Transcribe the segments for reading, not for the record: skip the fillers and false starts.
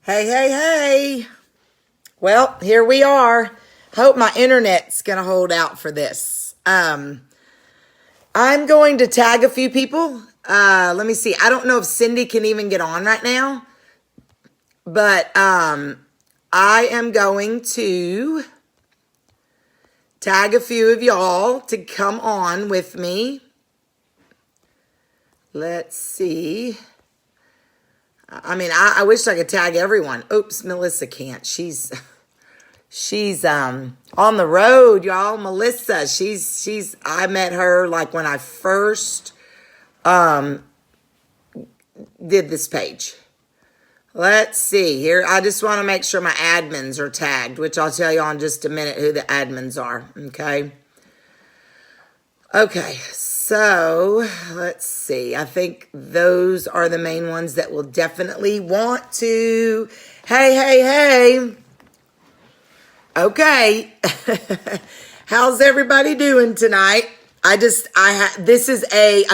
Hey, hey, hey. Well, here we are. Hope my internet's going to hold out for this. I'm going to tag a few people. Let me see. I don't know if Cindy can even get on right now, but I am going to tag a few of y'all to come on with me. Let's see. I wish I could tag everyone. Oops, Melissa can't. She's on the road, y'all. Melissa, I met her like when I first did this page. Let's see here. I just want to make sure my admins are tagged, which I'll tell you in just a minute who the admins are. Okay, so let's see. I think those are the main ones that will definitely want to. Hey, hey, hey. Okay. How's everybody doing tonight? I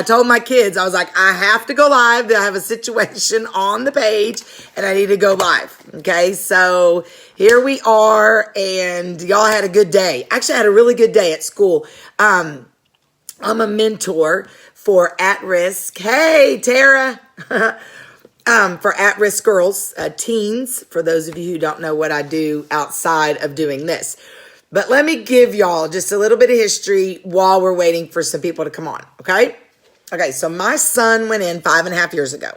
told my kids, I was like, I have to go live. I have a situation on the page and I need to go live. Okay. So here we are, and y'all had a good day. Actually, I had a really good day at school. I'm a mentor for at-risk. Hey, Tara. For at-risk girls, teens, for those of you who don't know what I do outside of doing this. But let me give y'all just a little bit of history while we're waiting for some people to come on, okay? Okay, so my son went in 5.5 years ago.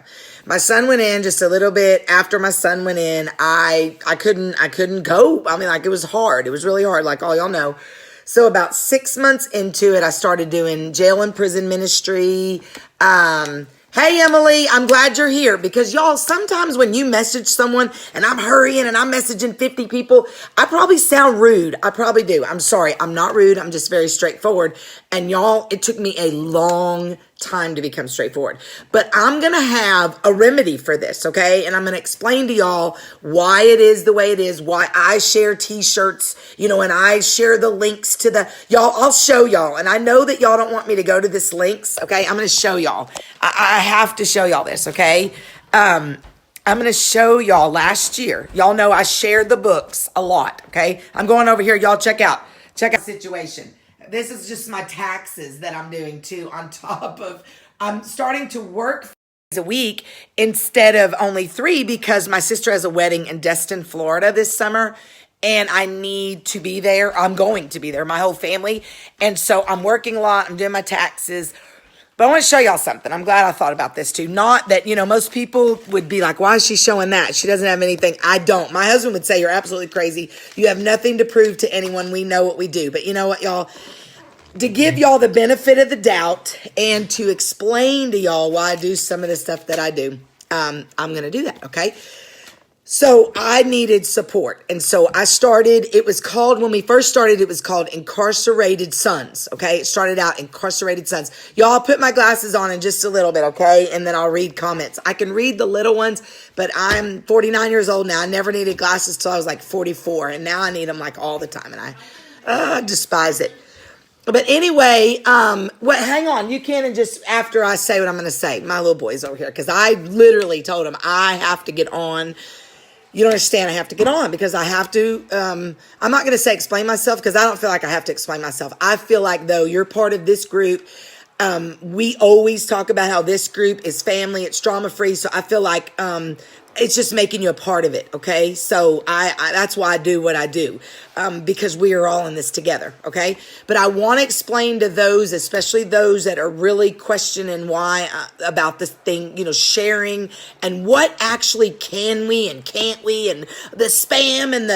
My son went in just a little bit after my son went in. I couldn't go. It was hard. It was really hard, like all y'all know. So about 6 months into it, I started doing jail and prison ministry. Hey, Emily, I'm glad you're here, because y'all, sometimes when you message someone and I'm hurrying and I'm messaging 50 people, I probably sound rude. I probably do. I'm sorry. I'm not rude. I'm just very straightforward. And y'all, it took me a long time to become straightforward. But I'm going to have a remedy for this, okay? And I'm going to explain to y'all why it is the way it is, why I share t-shirts, and I share the links to I'll show y'all. And I know that y'all don't want me to go to this links, okay? I'm going to show y'all. I have to show y'all this, okay? I'm going to show y'all last year. Y'all know I shared the books a lot, okay? I'm going over here. Y'all check out the situation. This is just my taxes that I'm doing too, on top of, I'm starting to work 4 days a week instead of only 3, because my sister has a wedding in Destin, Florida this summer, and I need to be there. I'm going to be there, my whole family. And so I'm working a lot. I'm doing my taxes. But I want to show y'all something. I'm glad I thought about this too. Not that, most people would be like, why is she showing that? She doesn't have anything. I don't. My husband would say, you're absolutely crazy. You have nothing to prove to anyone. We know what we do. But you know what, y'all? To give y'all the benefit of the doubt and to explain to y'all why I do some of the stuff that I do, I'm going to do that, okay? So I needed support. And so when we first started, it was called Incarcerated Sons, okay? It started out Incarcerated Sons. Y'all, put my glasses on in just a little bit, okay? And then I'll read comments. I can read the little ones, but I'm 49 years old now. I never needed glasses till I was like 44. And now I need them like all the time. And I despise it. But anyway, hang on. You can't just, after I say what I'm going to say, my little boy's over here, because I literally told him I have to get on. You don't understand. I have to get on because I have to, I'm not going to say explain myself, because I don't feel like I have to explain myself. I feel like, though, you're part of this group. We always talk about how this group is family. It's trauma free. So I feel like, it's just making you a part of it. Okay. So that's why I do what I do. Because we are all in this together. Okay. But I want to explain to those, especially those that are really questioning why about this thing, sharing and what actually can we and can't we, and the spam and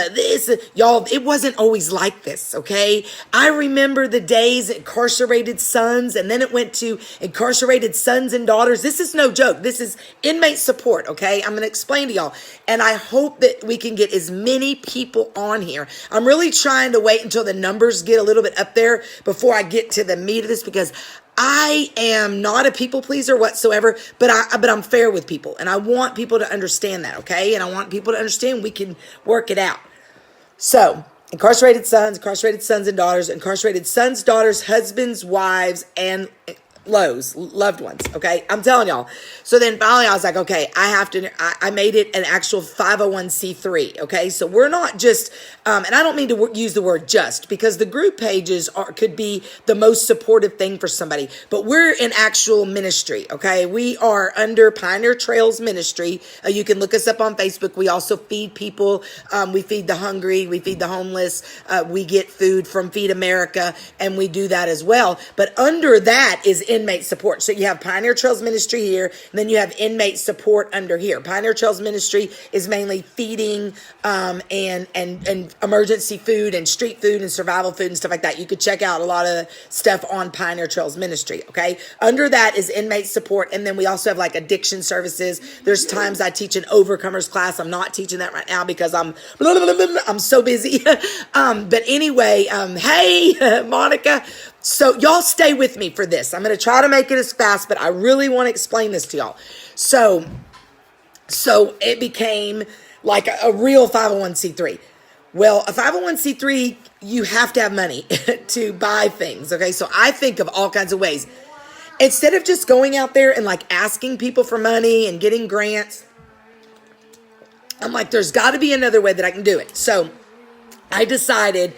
y'all, it wasn't always like this. Okay. I remember the days Incarcerated Sons, and then it went to Incarcerated Sons and Daughters. This is no joke. This is inmate support. Okay. I'm going to explain to y'all, and I hope that we can get as many people on here. I'm really trying to wait until the numbers get a little bit up there before I get to the meat of this, because I am not a people pleaser whatsoever, but I'm fair with people, and I want people to understand that, okay? And I want people to understand we can work it out. So, Incarcerated Sons and Daughters, Incarcerated Sons, Daughters, Husbands, Wives, and lows, loved ones. Okay. I'm telling y'all. So then finally I was like, okay, I made it an actual 501c3. Okay. So we're not just, and I don't mean to use the word just, because the group pages could be the most supportive thing for somebody, but we're in actual ministry. Okay. We are under Pioneer Trails Ministry. You can look us up on Facebook. We also feed people. We feed the hungry. We feed the homeless. We get food from Feed America, and we do that as well. But under that is inmate support. So you have Pioneer Trails Ministry here, and then you have inmate support under here. Pioneer Trails Ministry is mainly feeding and emergency food and street food and survival food and stuff like that. You could check out a lot of stuff on Pioneer Trails Ministry. Okay, under that is inmate support, and then we also have like addiction services. There's times I teach an overcomers class. I'm not teaching that right now because I'm so busy. But anyway, hey, Monica. So y'all stay with me for this. I'm going to try to make it as fast, but I really want to explain this to y'all. So it became like a real 501c3. Well, a 501c3, you have to have money to buy things. Okay. So I think of all kinds of ways. Instead of just going out there and like asking people for money and getting grants, I'm like, there's got to be another way that I can do it. So I decided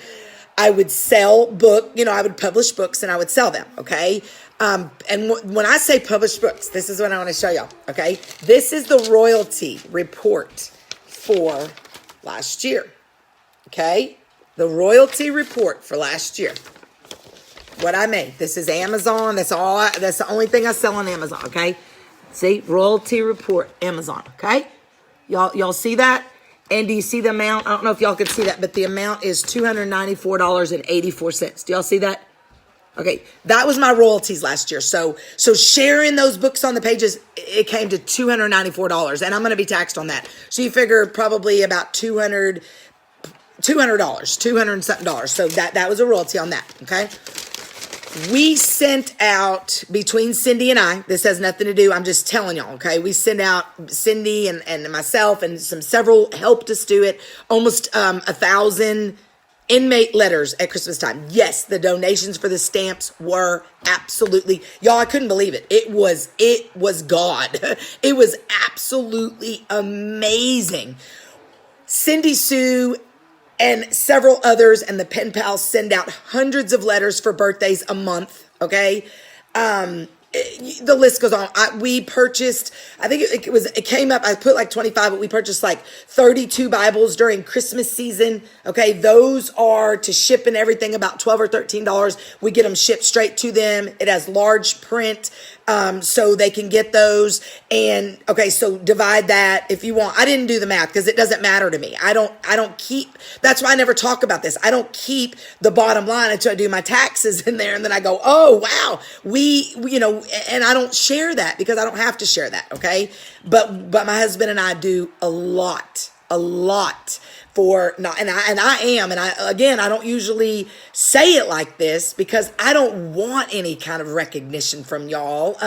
I would sell I would publish books and I would sell them. Okay. And when I say publish books, this is what I want to show y'all. Okay. This is the royalty report for last year. Okay. The royalty report for last year. What I made. This is Amazon. That's the only thing I sell on Amazon. Okay. See, royalty report, Amazon. Okay. Y'all see that? And do you see the amount? I don't know if y'all can see that, but the amount is $294.84. Do y'all see that? Okay, that was my royalties last year. So sharing those books on the pages, it came to $294, and I'm going to be taxed on that. So you figure probably about $200 and something. So that was a royalty on that. Okay. We sent out, between Cindy and I, this has nothing to do, I'm just telling y'all, okay? We sent out, Cindy and myself and several helped us do it, almost 1,000 inmate letters at Christmas time. Yes, the donations for the stamps were absolutely, y'all, I couldn't believe it. It was God. It was absolutely amazing. Cindy Sue and several others and the pen pals send out hundreds of letters for birthdays a month. Okay. The list goes on. We purchased, I think it came up, I put like 25, but we purchased like 32 Bibles during Christmas season. Okay. Those are to ship and everything about $12 or $13. We get them shipped straight to them. It has large print. So they can get those. And okay, so divide that if you want. I didn't do the math because it doesn't matter to me. I don't keep, that's why I never talk about this. I don't keep the bottom line until I do my taxes in there. And then I go, oh, wow, and I don't share that because I don't have to share that. Okay. But my husband and I do a lot for not, and I don't usually say it like this because I don't want any kind of recognition from y'all,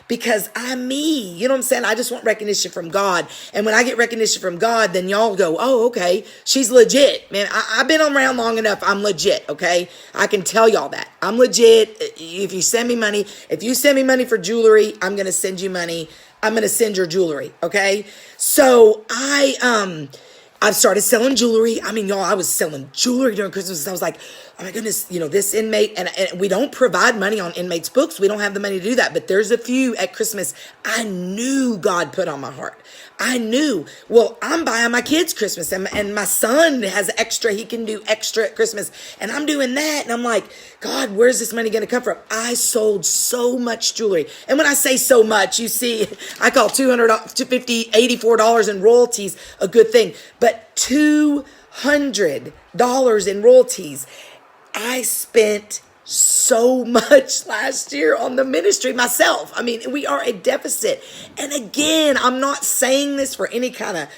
because I'm me, you know what I'm saying? I just want recognition from God. And when I get recognition from God, then y'all go, oh, okay, she's legit, man. I've been around long enough. I'm legit. Okay. I can tell y'all that I'm legit. If you send me money for jewelry, I'm going to send you money. I'm going to send your jewelry. Okay. So I've started selling jewelry. I mean, y'all, I was selling jewelry during Christmas. I was like, oh my goodness, this inmate, and we don't provide money on inmates' books. We don't have the money to do that. But there's a few at Christmas I knew God put on my heart. I knew, well, I'm buying my kids Christmas and my son has extra. He can do extra at Christmas and I'm doing that. And I'm like, God, where's this money going to come from? I sold so much jewelry. And when I say so much, you see, I call $84 in royalties a good thing, but $200 in royalties. I spent so much last year on the ministry myself. I mean, we are a deficit. And again, I'm not saying this for any kind of,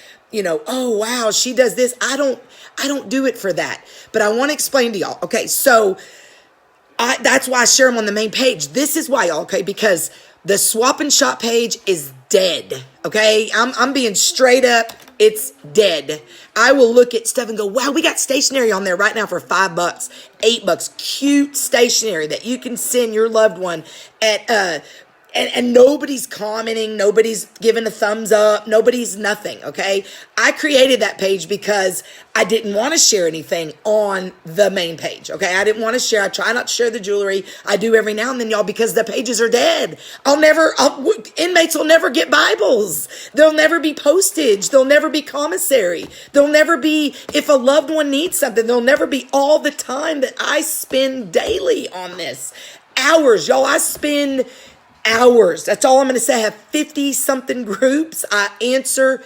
oh wow, she does this. I don't do it for that. But I want to explain to y'all. Okay, so that's why I share them on the main page. This is why, y'all, okay, because the swap and shop page is dead. Okay, I'm being straight up It's dead. I will look at stuff and go, wow, we got stationery on there right now for $5, $8. Cute stationery that you can send your loved one at and nobody's commenting, nobody's giving a thumbs up, nobody's nothing, okay? I created that page because I didn't want to share anything on the main page, okay? I didn't want to share. I try not to share the jewelry. I do every now and then, y'all, because the pages are dead. Inmates will never get Bibles. There'll never be postage. There'll never be commissary. There'll never be, if a loved one needs something, there'll never be all the time that I spend daily on this. Hours, y'all, I spend hours. That's all I'm going to say. I have 50 something groups. I answer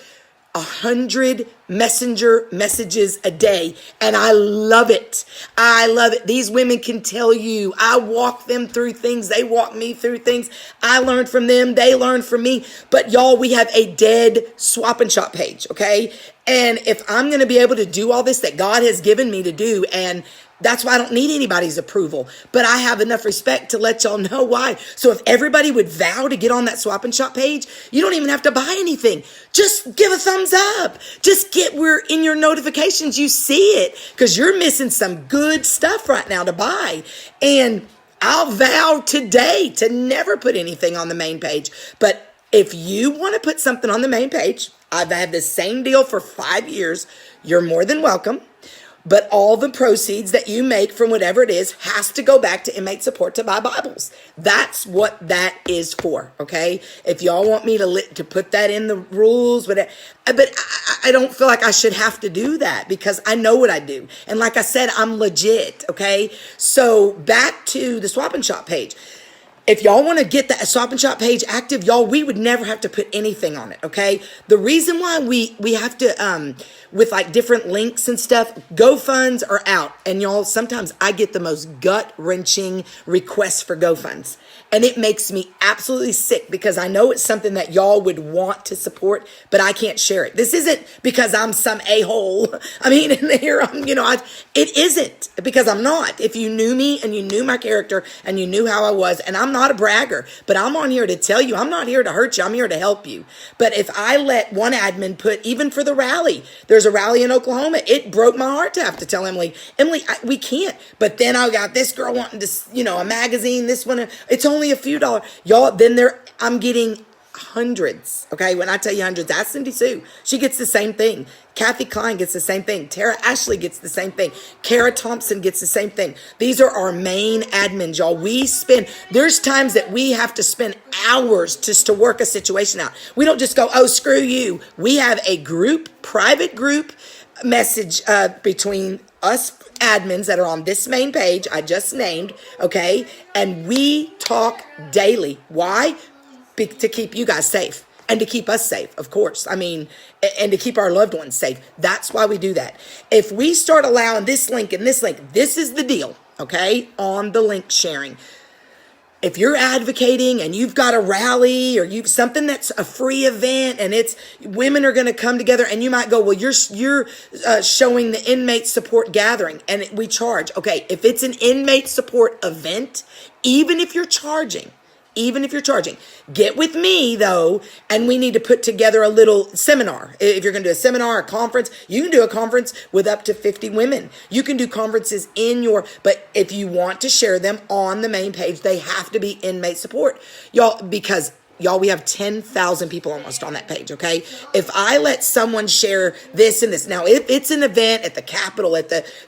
100 messenger messages a day, and I love it. I love it. These women can tell you, I walk them through things. They walk me through things. I learned from them. They learned from me. But y'all, we have a dead swap and shop page. Okay. And if I'm going to be able to do all this that God has given me to do, and that's why I don't need anybody's approval, but I have enough respect to let y'all know why. So if everybody would vow to get on that swap and shop page, you don't even have to buy anything. Just give a thumbs up. Just get where in your notifications you see it, because you're missing some good stuff right now to buy. And I'll vow today to never put anything on the main page. But if you want to put something on the main page, I've had the same deal for 5 years. You're more than welcome. But all the proceeds that you make from whatever it is has to go back to inmate support to buy Bibles. That's what that is for, okay? If y'all want me to put that in the rules, but I don't feel like I should have to do that because I know what I do. And like I said, I'm legit, okay? So back to the swap and shop page. If y'all want to get that swap and shop page active, y'all, we would never have to put anything on it, okay? The reason why we have to, with like different links and stuff, GoFunds are out. And y'all, sometimes I get the most gut-wrenching requests for GoFunds. And it makes me absolutely sick because I know it's something that y'all would want to support, but I can't share it. This isn't because I'm some a-hole. I mean, here it isn't because I'm not. If you knew me and you knew my character and you knew how I was, and I'm not a bragger, but I'm on here to tell you, I'm not here to hurt you. I'm here to help you. But if I let one admin put, even for the rally, there's a rally in Oklahoma, it broke my heart to have to tell Emily, we can't. But then I got this girl wanting to, a magazine, this one, it's only a few dollars. Y'all, I'm getting hundreds. Okay. When I tell you hundreds, ask Cindy Sue. She gets the same thing. Kathy Klein gets the same thing. Tara Ashley gets the same thing. Kara Thompson gets the same thing. These are our main admins, y'all. There's times that we have to spend hours just to work a situation out. We don't just go, oh, screw you. We have a private group message between us admins that are on this main page I just named, okay? And we talk daily. Why? To keep you guys safe and to keep us safe, of course. I mean, and to keep our loved ones safe. That's why we do that. If we start allowing this link and this link, this is the deal, okay? On the link sharing. If you're advocating and you've got a rally or you've something that's a free event and it's women are going to come together and you might go, well, you're showing the inmate support gathering and we charge. Okay, if it's an inmate support event, even if you're charging, get with me though, and we need to put together a little seminar. If you're going to do a seminar, a conference, you can do a conference with up to 50 women. You can do conferences but if you want to share them on the main page, they have to be inmate support. Y'all, because y'all, we have 10,000 people almost on that page, okay? If I let someone share this and this, now if it's an event at the Capitol,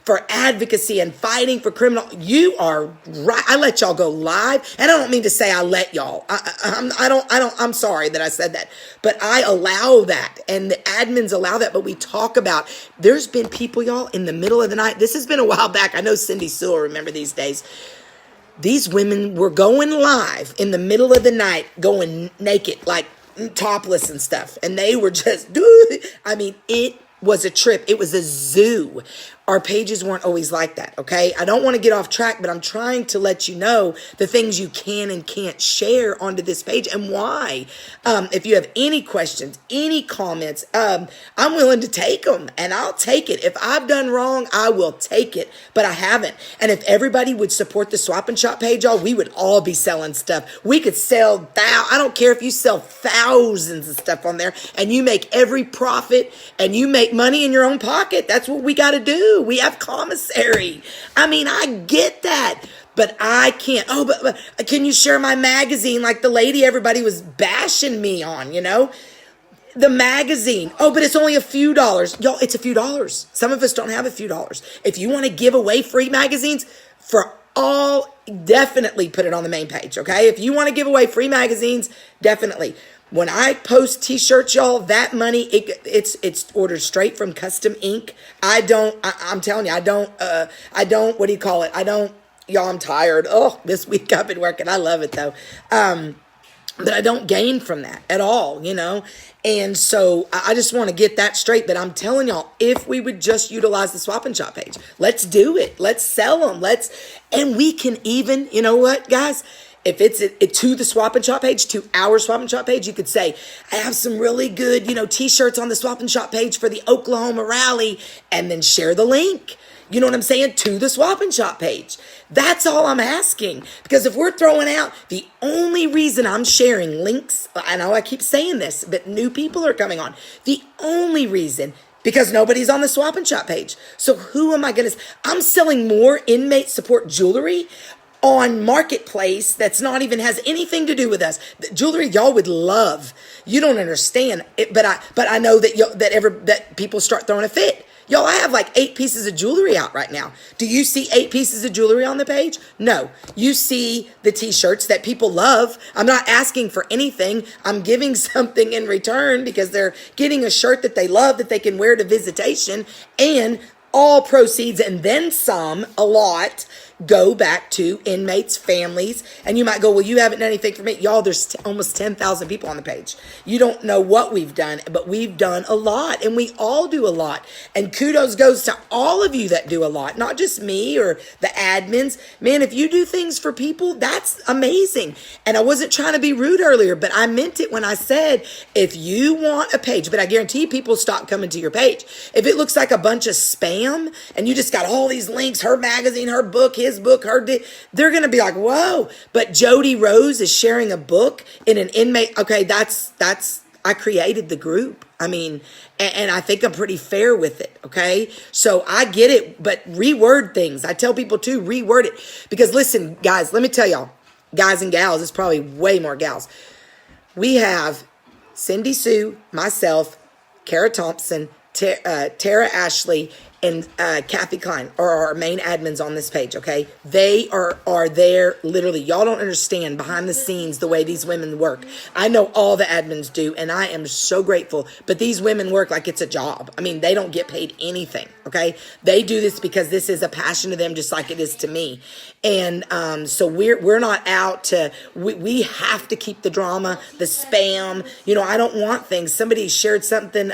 for advocacy and fighting for criminal, you are right. I let y'all go live, and I don't mean to say I let y'all. I'm sorry that I said that, but I allow that, and the admins allow that. But we talk about. There's been people, y'all, in the middle of the night. This has been a while back. I know Cindy Sue will remember these days. These women were going live in the middle of the night, going naked, like topless and stuff. And they were just, it was a trip. It was a zoo. our pages weren't always like that, okay? I don't want to get off track, but I'm trying to let you know the things you can and can't share onto this page and why. If you have any questions, any comments, I'm willing to take them, and I'll take it. If I've done wrong, I will take it, but I haven't. And if everybody would support the Swap and Shop page, y'all, we would all be selling stuff. We could sell I don't care if you sell thousands of stuff on there and you make every profit and you make money in your own pocket. That's what we got to do. We have commissary. I mean, I get that, but I can't. Oh, but can you share my magazine like the lady everybody was bashing me on, you know? The magazine. Oh, but it's only a few dollars. Y'all, it's a few dollars. Some of us don't have a few dollars. If you want to give away free magazines for all, definitely put it on the main page, okay? If you want to give away free magazines, definitely. When I post t-shirts, y'all, that money, it's ordered straight from Custom Ink. I'm telling you, I don't, what do you call it? Y'all, I'm tired. Oh, this week I've been working. I love it though. But I don't gain from that at all, you know? And so I just want to get that straight. But I'm telling y'all, if we would just utilize the Swap and Shop page, let's do it. Let's sell them. And we can even, you know what, guys? If it's to the Swap and Shop page, to our Swap and Shop page, you could say, I have some really good, you know, t-shirts on the Swap and Shop page for the Oklahoma rally, and then share the link. You know what I'm saying? To the Swap and Shop page. That's all I'm asking. Because if we're throwing out, the only reason I'm sharing links, I know I keep saying this, but new people are coming on. The only reason, because nobody's on the Swap and Shop page. So who am I going to, I'm selling more inmate support jewelry on Marketplace that's not even has anything to do with us. The jewelry y'all would love. You don't understand it, but I know that that people start throwing a fit. Y'all, I have like 8 pieces of jewelry out right now. Do you see 8 pieces of jewelry on the page? No. You see the t-shirts that people love. I'm not asking for anything. I'm giving something in return because they're getting a shirt that they love that they can wear to visitation, and all proceeds and then some, a lot, go back to inmates, families. And you might go, well, you haven't done anything for me. Y'all, there's almost 10,000 people on the page. You don't know what we've done, but we've done a lot, and we all do a lot. And kudos goes to all of you that do a lot, not just me or the admins. Man, if you do things for people, that's amazing. And I wasn't trying to be rude earlier, but I meant it when I said, if you want a page, but I guarantee people stop coming to your page. If it looks like a bunch of spam and you just got all these links, her magazine, her book, his book, they're going to be like, whoa, but Jody Rose is sharing a book in an inmate. Okay, that's, I created the group. I mean, and I think I'm pretty fair with it. Okay. So I get it, but reword things. I tell people to reword it because listen, guys, let me tell y'all, guys and gals, it's probably way more gals. We have Cindy Sue, myself, Kara Thompson, Tara Ashley, and Kathy Klein are our main admins on this page, okay? They are there literally. Y'all don't understand behind the scenes the way these women work. I know all the admins do, and I am so grateful. But these women work like it's a job. I mean, they don't get paid anything, okay? They do this because this is a passion to them just like it is to me. And so we're not out to, we have to keep the drama, the spam. You know, I don't want things. Somebody shared something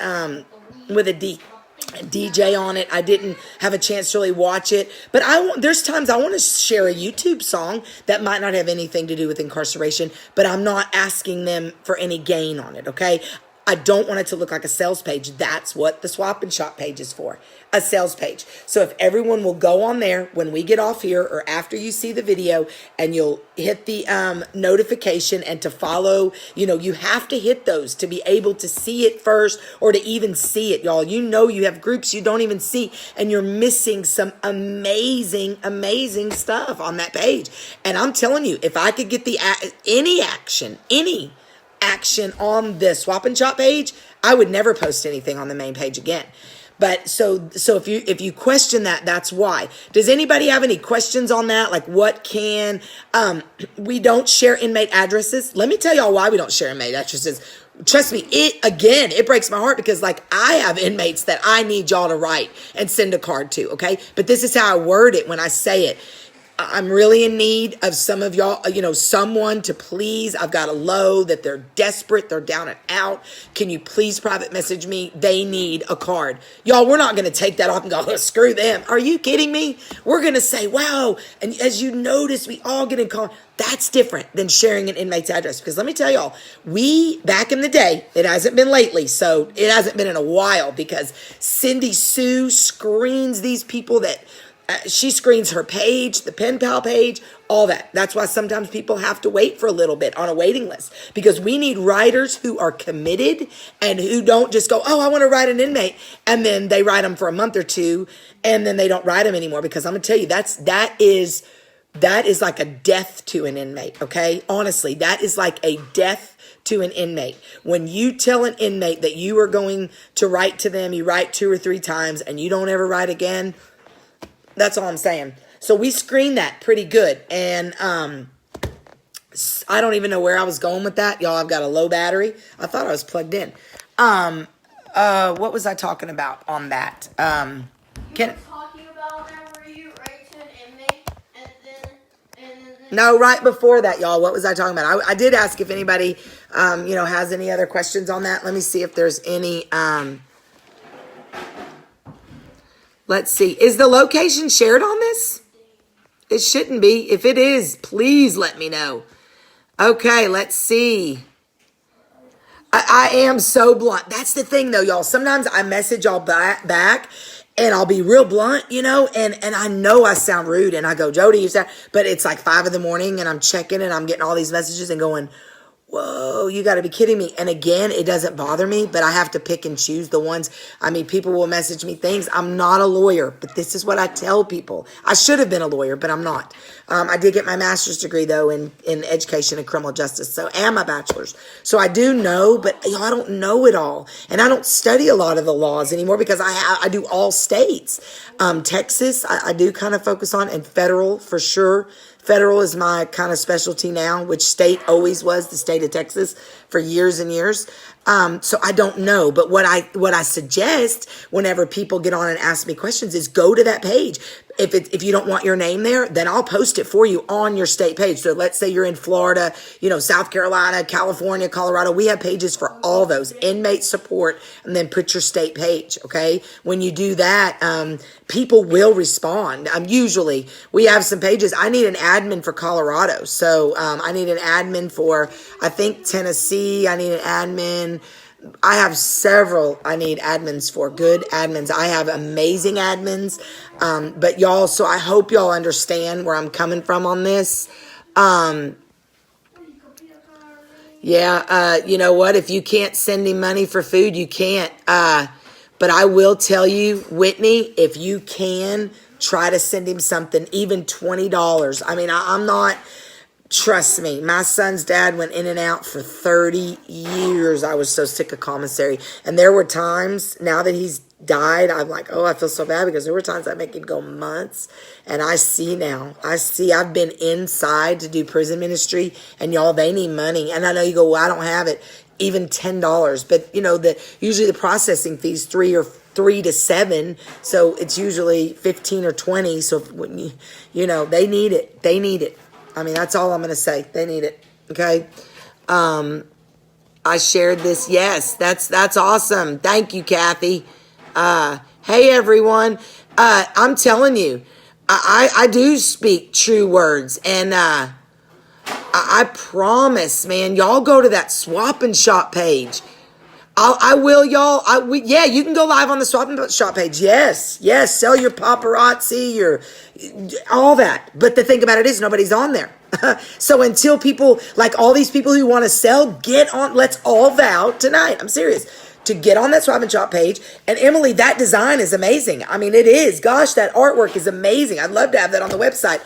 with a DJ on it. I didn't have a chance to really watch it, but there's times I want to share a YouTube song that might not have anything to do with incarceration, but I'm not asking them for any gain on it, okay? I don't want it to look like a sales page. That's what the Swap and Shop page is for, a sales page. So if everyone will go on there when we get off here or after you see the video, and you'll hit the notification and to follow, you know, you have to hit those to be able to see it first or to even see it, y'all. You know, you have groups you don't even see, and you're missing some amazing, amazing stuff on that page. And I'm telling you, if I could get any action on the Swap and Shop page, I would never post anything on the main page again. But so if you question that, that's why. Does anybody have any questions on that? Like, what can we don't share inmate addresses? Let me tell y'all why we don't share inmate addresses. Trust me, it breaks my heart because like I have inmates that I need y'all to write and send a card to, okay? But this is how I word it when I say it. I'm really in need of some of y'all, someone to please. I've got a low that they're desperate. They're down and out. Can you please private message me? They need a card. Y'all, we're not going to take that off and go, oh, screw them. Are you kidding me? We're going to say, wow. And as you notice, we all get in card. That's different than sharing an inmate's address. Because let me tell y'all, back in the day, it hasn't been lately, so it hasn't been in a while, because Cindy Sue screens these people that, she screens her page, the pen pal page, all that. That's why sometimes people have to wait for a little bit on a waiting list, because we need writers who are committed and who don't just go, oh, I want to write an inmate. And then they write them for a month or two and then they don't write them anymore. Because I'm going to tell you, that is like a death to an inmate. Okay. Honestly, that is like a death to an inmate. When you tell an inmate that you are going to write to them, you write 2 or 3 times and you don't ever write again. That's all I'm saying. So we screened that pretty good. And I don't even know where I was going with that. Y'all, I've got a low battery. I thought I was plugged in. What was I talking about on that? You were talking about that where you write to an inmate and then No, right before that, y'all. What was I talking about? I did ask if anybody, has any other questions on that. Let me see if there's any... Let's see. Is the location shared on this? It shouldn't be. If it is, please let me know. Okay, let's see. I am so blunt. That's the thing, though, y'all. Sometimes I message y'all back and I'll be real blunt, and I know I sound rude, and I go, Jody, you sound... But it's like 5 a.m. and I'm checking and I'm getting all these messages and going, whoa, you got to be kidding me. And again, it doesn't bother me, but I have to pick and choose the ones. I mean, people will message me things. I'm not a lawyer, but this is what I tell people. I should have been a lawyer, but I'm not. I did get my master's degree, though, in education and criminal justice, and my bachelor's. So I do know, but I don't know it all. And I don't study a lot of the laws anymore because I do all states. Texas, I do kind of focus on, and federal for sure. Federal is my kind of specialty now, which state always was the state of Texas for years and years. So I don't know, but what I suggest whenever people get on and ask me questions is go to that page. If you don't want your name there, then I'll post it for you on your state page. So let's say you're in Florida, South Carolina, California, Colorado. We have pages for all those. Inmate support, and then put your state page, okay? When you do that, people will respond. Usually, we have some pages. I need an admin for Colorado. So I need an admin for, I think, Tennessee. I need an admin. I have several I need admins for, good admins. I have amazing admins. But y'all, so I hope y'all understand where I'm coming from on this. You know what? If you can't send him money for food, you can't. But I will tell you, Whitney, if you can, try to send him something, even $20. I mean, I'm not... Trust me, my son's dad went in and out for 30 years. I was so sick of commissary. And there were times, now that he's died, I'm like, oh, I feel so bad, because there were times I make him go months. And I see now. I've been inside to do prison ministry, and y'all, they need money. And I know you go, well, I don't have it. Even $10. But, usually the processing fee's $3 to $7. So it's usually 15 or 20. So, when they need it. They need it. I mean, that's all I'm going to say. They need it. Okay. I shared this. Yes, that's awesome. Thank you, Kathy. Hey, everyone. I'm telling you, I do speak true words. And I promise, man, y'all go to that Swap and Shop page. I will, y'all. You can go live on the Swap and Shop page. Yes. Sell your paparazzi, all that. But the thing about it is, nobody's on there. So until people, like all these people who want to sell, get on. Let's all vow tonight. I'm serious. To get on that Swap and Shop page. And Emily, that design is amazing. I mean, it is. Gosh, that artwork is amazing. I'd love to have that on the website.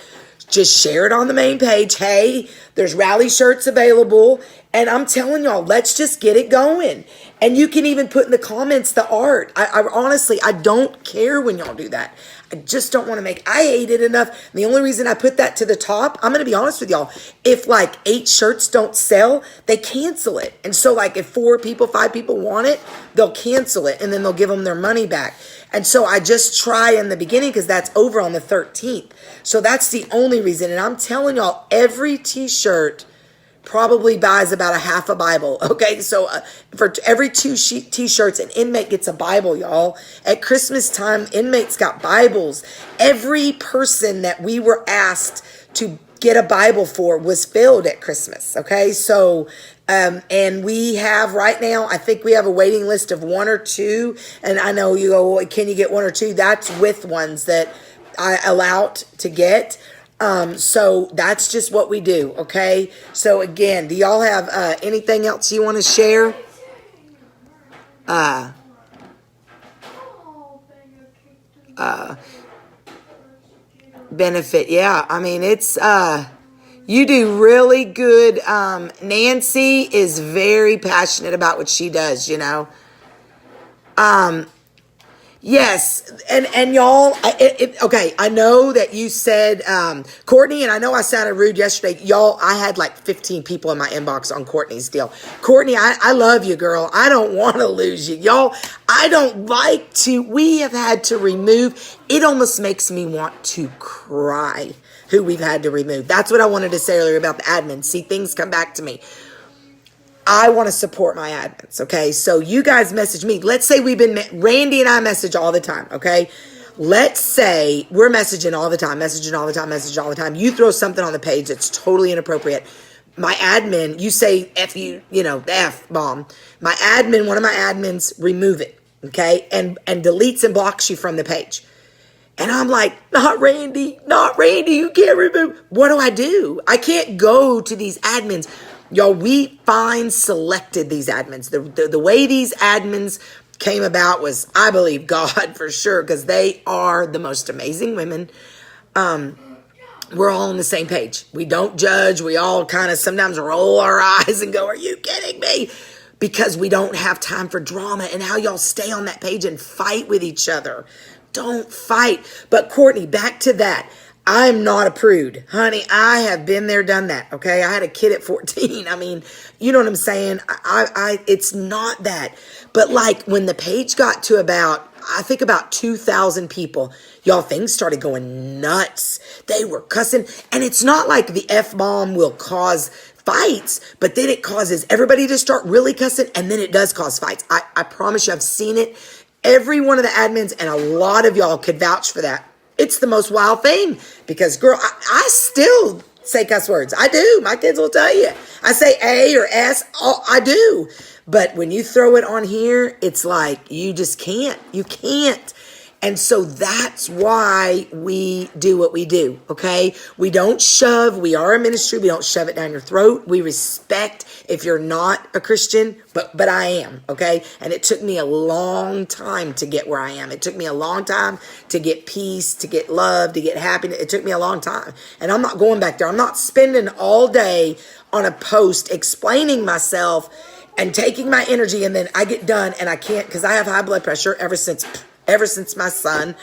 Just share it on the main page. Hey, there's rally shirts available. And I'm telling y'all, let's just get it going. And you can even put in the comments the art. I honestly, I don't care when y'all do that. I just don't want to make, I hate it enough. The only reason I put that to the top, I'm going to be honest with y'all. If like 8 shirts don't sell, they cancel it. And so like if 4 people, 5 people want it, they'll cancel it and then they'll give them their money back. And so I just try in the beginning because that's over on the 13th. So that's the only reason. And I'm telling y'all, every t-shirt probably buys about a half a Bible. Okay, so for every 2 t-shirts, an inmate gets a Bible, y'all. At Christmas time, inmates got Bibles. Every person that we were asked to get a Bible for was filled at Christmas. Okay, so and we have right now, I think we have a waiting list of 1 or 2. And I know you go, well, can you get 1 or 2? That's with ones that I allow to get. So that's just what we do. Okay. So again, do y'all have, anything else you want to share? Benefit. Yeah. I mean, it's, you do really good. Nancy is very passionate about what she does, you know. Yes, and y'all, okay, I know that you said, Courtney, and I know I sounded rude yesterday. Y'all, I had like 15 people in my inbox on Courtney's deal. Courtney, I love you, girl. I don't want to lose you. Y'all, I don't like to, we have had to remove, it almost makes me want to cry who we've had to remove. That's what I wanted to say earlier about the admin. See, things come back to me. I want to support my admins, okay? So you guys message me. Let's say Randy and I message all the time, okay? Let's say we're messaging all the time. You throw something on the page that's totally inappropriate. My admin, you say F you, the F-bomb. My admin, one of my admins, remove it, okay? And deletes and blocks you from the page. And I'm like, not Randy, you can't remove. What do? I can't go to these admins. Y'all, we selected these admins. The way these admins came about was, I believe, God for sure, because they are the most amazing women. We're all on the same page. We don't judge. We all kind of sometimes roll our eyes and go, are you kidding me? Because we don't have time for drama. And how y'all stay on that page and fight with each other. Don't fight. But Courtney, back to that. I'm not a prude. Honey, I have been there, done that, okay? I had a kid at 14. I mean, you know what I'm saying? It's not that. But like when the page got to about 2,000 people, y'all, things started going nuts. They were cussing. And it's not like the F-bomb will cause fights, but then it causes everybody to start really cussing, and then it does cause fights. I promise you, I've seen it. Every one of the admins, and a lot of y'all could vouch for that. It's the most wild thing because, girl, I still say cuss words. I do. My kids will tell you. I say A or S. I do. But when you throw it on here, it's like you just can't. You can't. And so that's why we do what we do, okay? We don't shove. We are a ministry. We don't shove it down your throat. We respect if you're not a Christian, but I am, okay? And it took me a long time to get where I am. It took me a long time to get peace, to get love, to get happiness. It took me a long time. And I'm not going back there. I'm not spending all day on a post explaining myself and taking my energy, and then I get done and I can't, because I have high blood pressure ever since my son.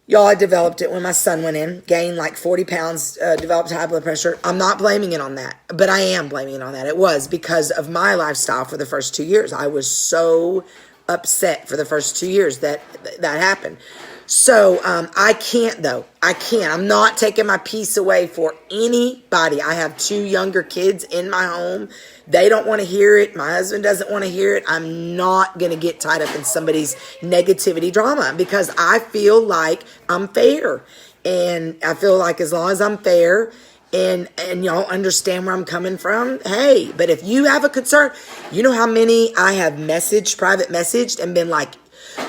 Y'all, I developed it when my son went in, gained like 40 pounds, developed high blood pressure. I'm not blaming it on that, but I am blaming it on that. It was because of my lifestyle for the first 2 years. I was so upset for the first 2 years that happened. So I can't, though. I can't. I'm not taking my peace away for anybody. I have 2 younger kids in my home. They don't want to hear it. My husband doesn't want to hear it. I'm not going to get tied up in somebody's negativity drama because I feel like I'm fair. And I feel like as long as I'm fair and y'all understand where I'm coming from, hey, but if you have a concern, you know how many I have private messaged and been like,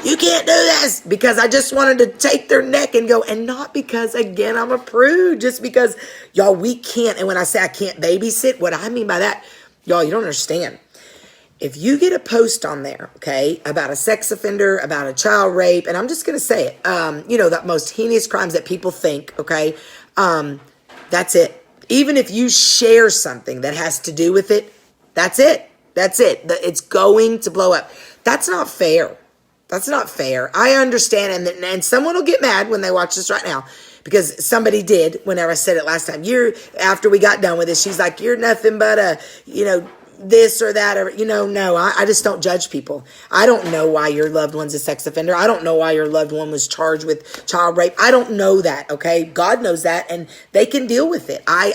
you can't do this, because I just wanted to take their neck and go, and not because, again, I'm a prude, just because, y'all, we can't. And when I say I can't babysit, what I mean by that, y'all, you don't understand. If you get a post on there, okay, about a sex offender, about a child rape, and I'm just going to say it, the most heinous crimes that people think, okay, that's it. Even if you share something that has to do with it, that's it. That's it. It's going to blow up. That's not fair. That's not fair. I understand, and someone will get mad when they watch this right now, because somebody did whenever I said it last time. After we got done with it, she's like, you're nothing but a, this or that, or, no, I just don't judge people. I don't know why your loved one's a sex offender. I don't know why your loved one was charged with child rape. I don't know that, okay? God knows that, and they can deal with it. I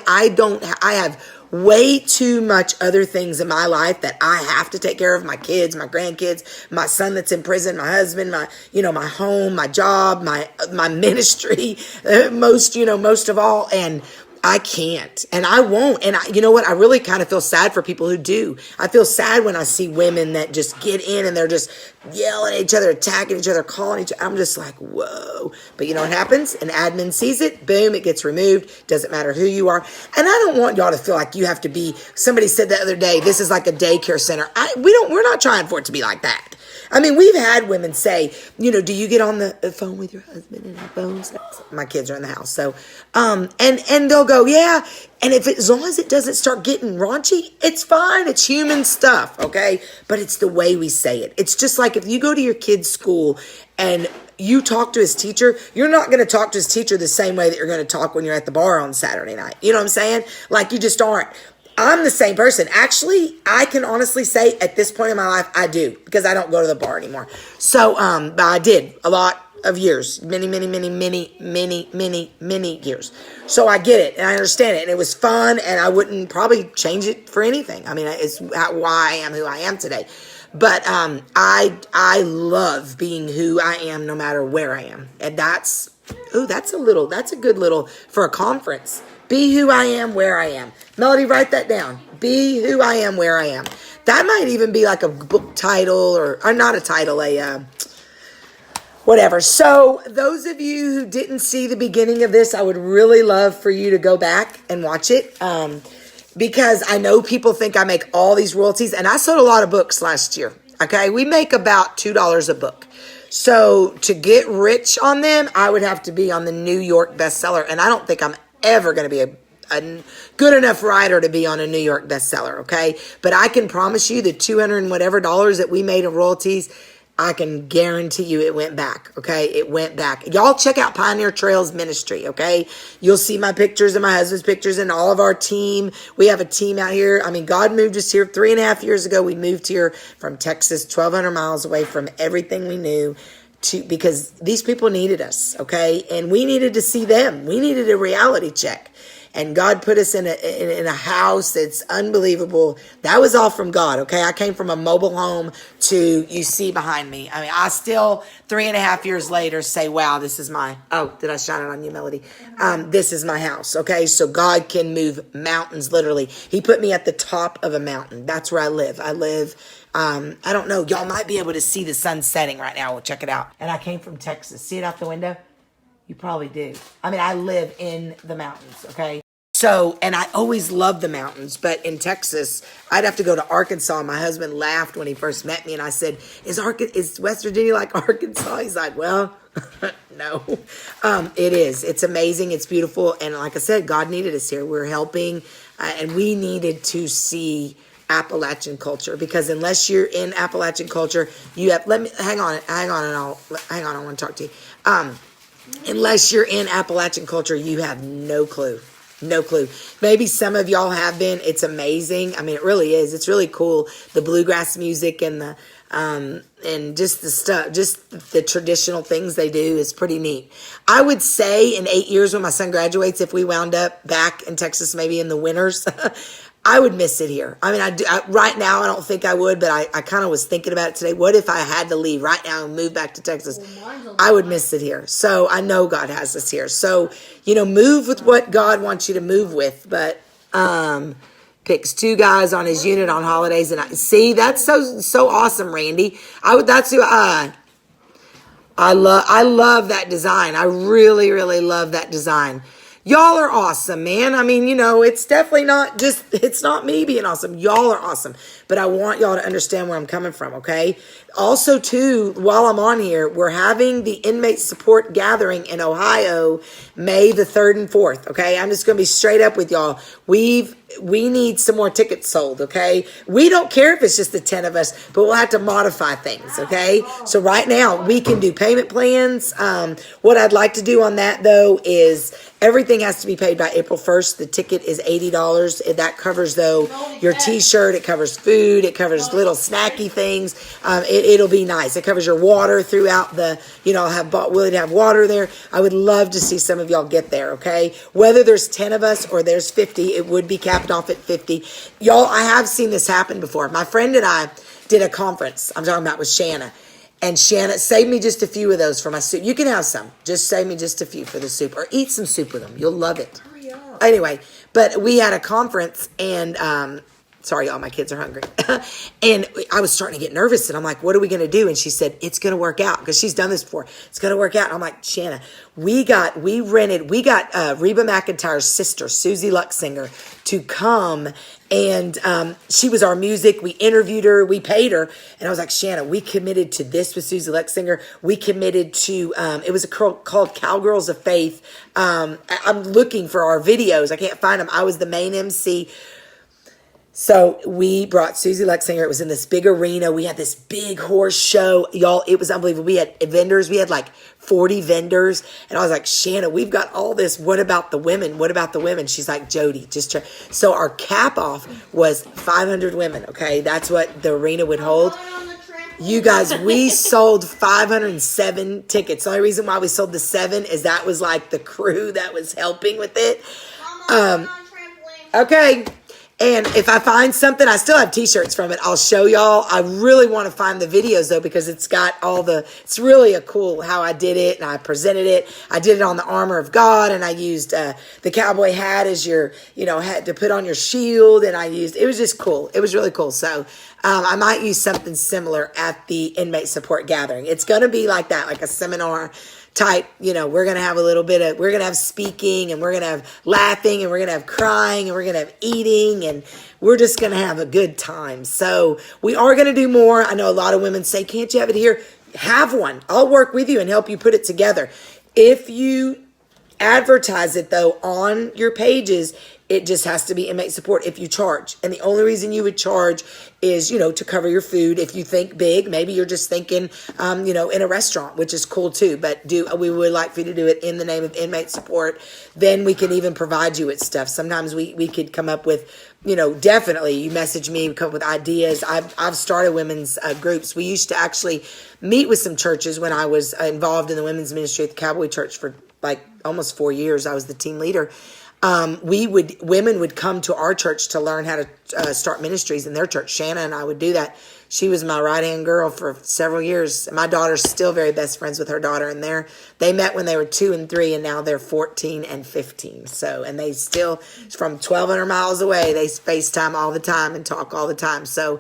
have way too much other things in my life that I have to take care of: my kids, my grandkids, my son that's in prison, my husband, my home, my job, my ministry, most of all. And I can't, and I won't. And you know what? I really kind of feel sad for people who do. I feel sad when I see women that just get in and they're just yelling at each other, attacking each other, calling each other. I'm just like, whoa. But you know what happens? An admin sees it, boom, it gets removed. Doesn't matter who you are. And I don't want y'all to feel like you have to be, somebody said the other day, this is like a daycare center. We're not trying for it to be like that. I mean, we've had women say, do you get on the phone with your husband and have phone sex? My kids are in the house. So, and they'll go, yeah. And as long as it doesn't start getting raunchy, it's fine. It's human stuff. Okay. But it's the way we say it. It's just like if you go to your kid's school and you talk to his teacher, you're not going to talk to his teacher the same way that you're going to talk when you're at the bar on Saturday night. You know what I'm saying? Like, you just aren't. I'm the same person. Actually, I can honestly say at this point in my life, I do, because I don't go to the bar anymore. So, but I did a lot of years, many years. So I get it and I understand it, and it was fun, and I wouldn't probably change it for anything. I mean, it's why I am who I am today. But I love being who I am no matter where I am. And that's a good little for a conference. Be who I am where I am. Melody, write that down. Be who I am where I am. That might even be like a book title, or not a title, whatever. So those of you who didn't see the beginning of this, I would really love for you to go back and watch it. Because I know people think I make all these royalties, and I sold a lot of books last year. Okay. We make about $2 a book. So to get rich on them, I would have to be on the New York bestseller. And I don't think I'm ever going to be a good enough writer to be on a New York bestseller, okay? But I can promise you the $200 and whatever that we made in royalties, I can guarantee you it went back, okay? It went back. Y'all check out Pioneer Trails Ministry, okay? You'll see my pictures and my husband's pictures and all of our team. We have a team out here. I mean, God moved us here 3.5 years ago. We moved here from Texas, 1,200 miles away from everything we knew, because these people needed us, okay? And we needed to see them. We needed a reality check. And God put us in a house that's unbelievable. That was all from God, okay? I came from a mobile home to, you see behind me. I mean, I still, 3.5 years later, say, wow, this is did I shine it on you, Melody? This is my house, okay? So God can move mountains, literally. He put me at the top of a mountain. That's where I live. I don't know. Y'all might be able to see the sun setting right now. We'll check it out. And I came from Texas. See it out the window? You probably do. I mean, I live in the mountains, okay? So, and I always loved the mountains, but in Texas, I'd have to go to Arkansas. My husband laughed when he first met me, and I said, is West Virginia like Arkansas? He's like, well, no. It is. It's amazing. It's beautiful. And like I said, God needed us here. We're helping, and we needed to see Appalachian culture, because unless you're in Appalachian culture, you have, hang on, I want to talk to you. Unless you're in Appalachian culture, you have no clue. No clue. Maybe some of y'all have been. It's amazing. I mean, it really is. It's really cool. The bluegrass music and the and just the stuff, just the traditional things they do is pretty neat. I would say in 8 years when my son graduates, if we wound up back in Texas, maybe in the winters, I would miss it here. I mean, right now, I don't think I would, but I kind of was thinking about it today. What if I had to leave right now and move back to Texas? I would miss it here. So I know God has us here. So, move with what God wants you to move with. But picks 2 guys on his unit on holidays. And see, that's so awesome, Randy. I love that design. I really, really love that design. Y'all are awesome, man. I mean, it's definitely it's not me being awesome. Y'all are awesome. But I want y'all to understand where I'm coming from, okay? Also, too, while I'm on here, we're having the inmate support gathering in Ohio, May the 3rd and 4th. Okay, I'm just going to be straight up with y'all. We need some more tickets sold. Okay, we don't care if it's just the 10 of us, but we'll have to modify things. Okay, so right now we can do payment plans. What I'd like to do on that though is everything has to be paid by April 1st. The ticket is $80. That covers though your T-shirt. It covers food. It covers little snacky things. It'll be nice. It covers your water throughout the. Willie to have water there. I would love to see some of y'all get there. Okay, whether there's 10 of us or there's 50, it would be capped off at 50. Y'all, I have seen this happen before. My friend and I did a conference. I'm talking about with Shanna. And Shanna, save me just a few of those for my soup. You can have some. Just save me just a few for the soup. Or eat some soup with them. You'll love it. Anyway, but we had a conference and... sorry, y'all, my kids are hungry. And I was starting to get nervous. And I'm like, what are we going to do? And she said, it's going to work out. Because she's done this before. It's going to work out. And I'm like, Shanna, we got Reba McEntire's sister, Susie Luxinger, to come. And she was our music. We interviewed her. We paid her. And I was like, Shanna, we committed to this with Susie Luxinger. We committed to, it was called Cowgirls of Faith. I'm looking for our videos. I can't find them. I was the main MC. So we brought Susie Luxinger. It was in this big arena. We had this big horse show. Y'all, it was unbelievable. We had vendors. We had like 40 vendors. And I was like, Shanna, we've got all this. What about the women? What about the women? She's like, Jody, just try. So our cap off was 500 women. Okay. That's what the arena would hold. You guys, we sold 507 tickets. The only reason why we sold the 7 is that was like the crew that was helping with it. Okay. And if I find something, I still have T-shirts from it. I'll show y'all. I really want to find the videos though, because it's got it's really a cool how I did it and I presented it. I did it on the armor of God and I used the cowboy hat as your, hat to put on your shield. And it was just cool. It was really cool. So I might use something similar at the inmate support gathering. It's going to be like that, like a seminar type, we're going to have we're going to have speaking and we're going to have laughing and we're going to have crying and we're going to have eating and we're just going to have a good time. So we are going to do more. I know a lot of women say, can't you have it here? Have one. I'll work with you and help you put it together. If you advertise it though on your pages, it just has to be inmate support if you charge. And the only reason you would charge is, to cover your food. If you think big, maybe you're just thinking, in a restaurant, which is cool too. But we would like for you to do it in the name of inmate support. Then we can even provide you with stuff. Sometimes we could come up with, definitely you message me, come up with ideas. I've started women's groups. We used to actually meet with some churches when I was involved in the women's ministry at the Cowboy Church for like almost 4 years. I was the team leader. Women would come to our church to learn how to start ministries in their church. Shanna and I would do that. She was my right-hand girl for several years. My daughter's still very best friends with her daughter, and they met when they were 2 and 3, and now they're 14 and 15. So, and they still, from 1,200 miles away, they FaceTime all the time and talk all the time. So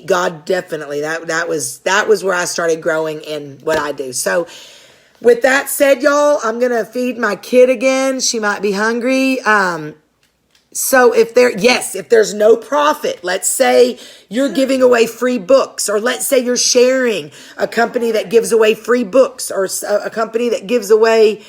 God definitely, that was where I started growing in what I do. So, with that said, y'all, I'm going to feed my kid again. She might be hungry. So if there's no profit, let's say you're giving away free books, or let's say you're sharing a company that gives away free books, or a company that gives away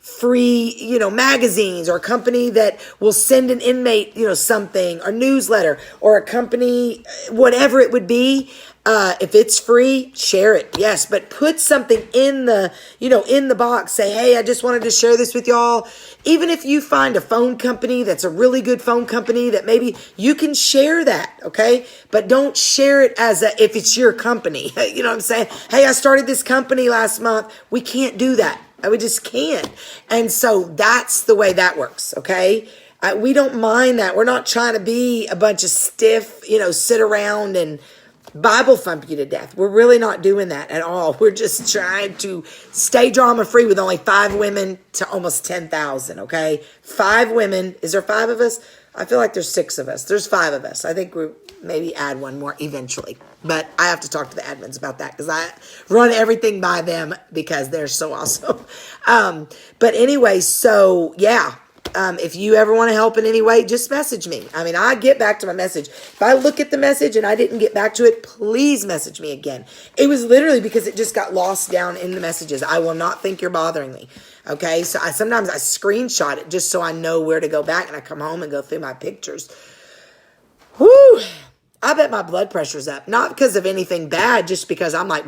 free, magazines, or a company that will send an inmate, something, or newsletter, or a company, whatever it would be. If it's free, share it. Yes, but put something in the box. Say, hey, I just wanted to share this with y'all. Even if you find a phone company that's a really good phone company that maybe you can share that, okay? But don't share it if it's your company. You know what I'm saying? Hey, I started this company last month. We can't do that. We just can't. And so that's the way that works, okay? We don't mind that. We're not trying to be a bunch of stiff, sit around and Bible thump you to death. We're really not doing that at all. We're just trying to stay drama free with only 5 women to almost 10,000. Okay. 5 women. Is there 5 of us? I feel like there's 6 of us. There's 5 of us. I think we maybe add one more eventually, but I have to talk to the admins about that because I run everything by them because they're so awesome. But anyway, so yeah. If you ever want to help in any way, just message me. I mean, I get back to my message. If I look at the message and I didn't get back to it, please message me again. It was literally because it just got lost down in the messages. I will not think you're bothering me. Okay, so sometimes I screenshot it just so I know where to go back, and I come home and go through my pictures. Whoo! I bet my blood pressure's up. Not because of anything bad, just because I'm like...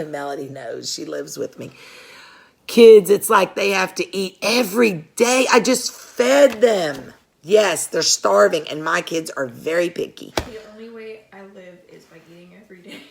Melody knows. She lives with me. Kids, it's like they have to eat every day. I just fed them. Yes, they're starving, and my kids are very picky. The only way I live is by eating every day.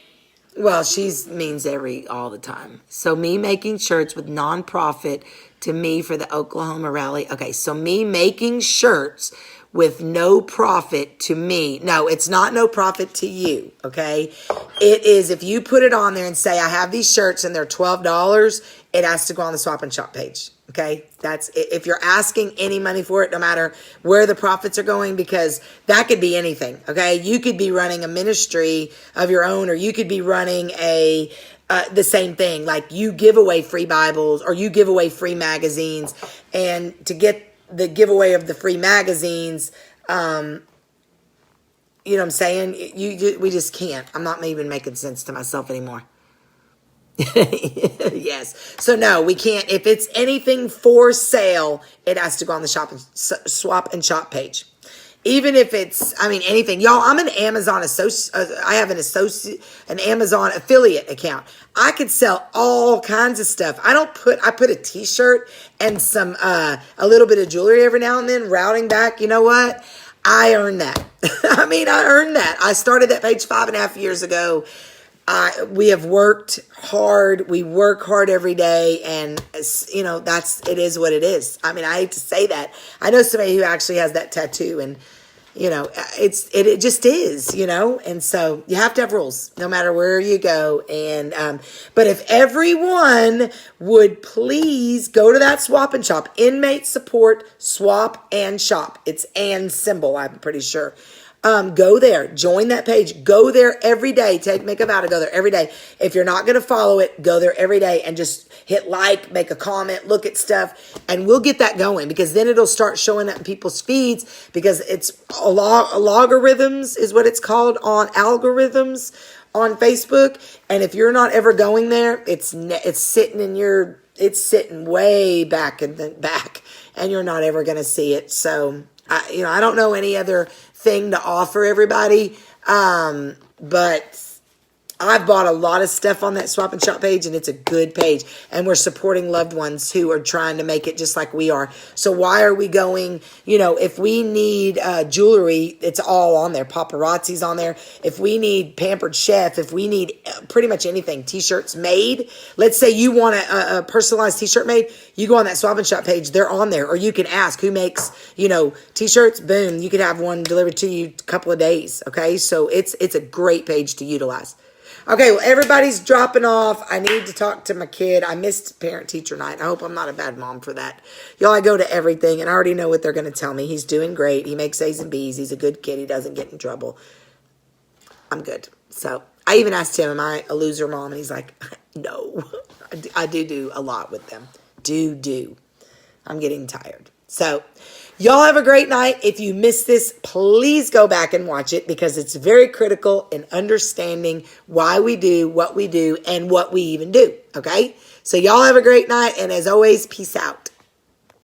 Well, means all the time. So me making shirts with nonprofit to me for the Oklahoma rally. Okay, so me making shirts with no profit to me. No, it's not no profit to you, okay? It is if you put it on there and say, I have these shirts and they're $12, it has to go on the Swap and Shop page, okay? That's if you're asking any money for it, no matter where the profits are going, because that could be anything, okay? You could be running a ministry of your own, or you could be running the same thing. Like you give away free Bibles or you give away free magazines, and to get the giveaway of the free magazines, you know what I'm saying? We just can't. I'm not even making sense to myself anymore. Yes. So no, we can't. If it's anything for sale, it has to go on the Swap and Shop page. Even if it's, anything. Y'all, I'm an Amazon I have an Amazon affiliate account. I could sell all kinds of stuff. I put a t-shirt and a little bit of jewelry every now and then, routing back. You know what? I earned that. I earned that. I started that page 5.5 years ago. We have worked hard. We work hard every day, and it is what it is. I hate to say that. I know somebody who actually has that tattoo, and it just is, and so you have to have rules no matter where you go. And but if everyone would please go to that Swap and Shop, Inmate Support Swap and Shop. It's and symbol, I'm pretty sure. Go there, join that page, go there every day. Make a vow to go there every day. If you're not going to follow it, go there every day and just hit like, make a comment, look at stuff, and we'll get that going, because then it'll start showing up in people's feeds, because it's logarithms is what it's called, on algorithms on Facebook. And if you're not ever going there, it's sitting way back in the back, and you're not ever going to see it. So I don't know any other thing to offer everybody, but I've bought a lot of stuff on that Swap and Shop page, and it's a good page, and we're supporting loved ones who are trying to make it just like we are. So why are we going, if we need jewelry, it's all on there. Paparazzi's on there. If we need Pampered Chef, if we need pretty much anything, t-shirts made, let's say you want a personalized t-shirt made, you go on that Swap and Shop page, they're on there. Or you can ask who makes, t-shirts, boom, you could have one delivered to you a couple of days, okay? So it's a great page to utilize. Okay, well, everybody's dropping off. I need to talk to my kid. I missed parent-teacher night. I hope I'm not a bad mom for that. Y'all, I go to everything, and I already know what they're going to tell me. He's doing great. He makes A's and B's. He's a good kid. He doesn't get in trouble. I'm good. So I even asked him, am I a loser mom? And he's like, no. I do a lot with them. Do. I'm getting tired. So y'all have a great night. If you missed this, please go back and watch it, because it's very critical in understanding why we do what we do and what we even do. Okay? So y'all have a great night. And as always, peace out.